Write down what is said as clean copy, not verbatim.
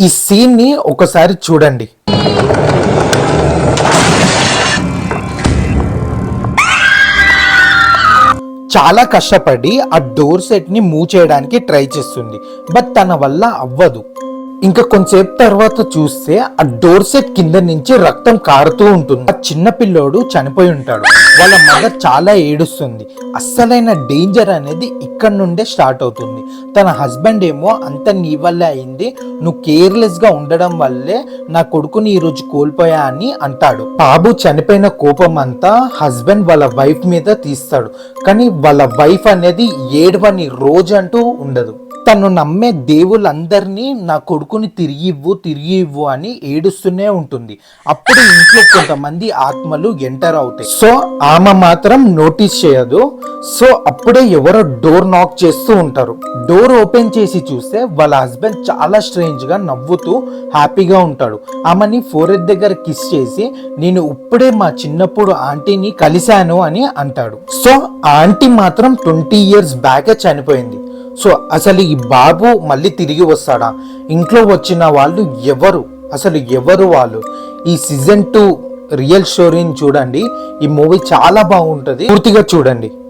ఈ సీన్ ని ఒకసారి చూడండి. చాలా కష్టపడి ఆ డోర్ సెట్ ని మూవ్ చేయడానికి ట్రై చేస్తుంది, బట్ తన వల్ల అవ్వదు. ఇంకా కొంచెంసేపు తర్వాత చూస్తే ఆ డోర్ సెట్ కింద నుంచి రక్తం కారుతూ ఉంటుంది. ఆ చిన్న పిల్లోడు చనిపోయి ఉంటాడు. వాళ్ళ మదర్ చాలా ఏడుస్తుంది. అస్సలైన డేంజర్ అనేది ఇక్కడ నుండే స్టార్ట్ అవుతుంది. తన హస్బెండ్ ఏమో అంత నీ వల్లే అయింది, నువ్వు కేర్లెస్ గా ఉండడం వల్లే నా కొడుకుని ఈ రోజు కోల్పోయా అని అంటాడు. బాబు చనిపోయిన కోపం అంతా హస్బెండ్ వాళ్ళ వైఫ్ మీద తీస్తాడు. కానీ వాళ్ళ వైఫ్ అనేది ఏడవని రోజు అంటూ ఉండదు. తను నమ్మే దేవుళ్ళందరినీ నా కొడుకుని తిరిగి ఇవ్వు అని ఏడుస్తూనే ఉంటుంది. అప్పుడు ఇంట్లో కొంతమంది ఆత్మలు ఎంటర్ అవుతాయి. సో ఆమె మాత్రం నోటీస్ చేయదు. సో అప్పుడే ఎవరో డోర్ నాక్ చేస్తూ ఉంటారు. డోర్ ఓపెన్ చేసి చూస్తే వాళ్ళ హస్బెండ్ చాలా స్ట్రేంజ్ గా నవ్వుతూ హ్యాపీగా ఉంటాడు. ఆమెని ఫోరెడ్ దగ్గర కిస్ చేసి నేను ఇప్పుడే మా చిన్నప్పుడు ఆంటీని కలిశాను అని అంటాడు. సో ఆ ఆంటీ మాత్రం 20 years బ్యాక్ చనిపోయింది. సో అసలు ఈ బాబు మళ్ళీ తిరిగి వస్తాడా? ఇంట్లో వచ్చిన వాళ్ళు ఎవరు? అసలు ఎవరు వాళ్ళు? ఈ సీజన్ 2 రియల్ స్టోరీని చూడండి. ఈ మూవీ చాలా బాగుంటుంది, పూర్తిగా చూడండి.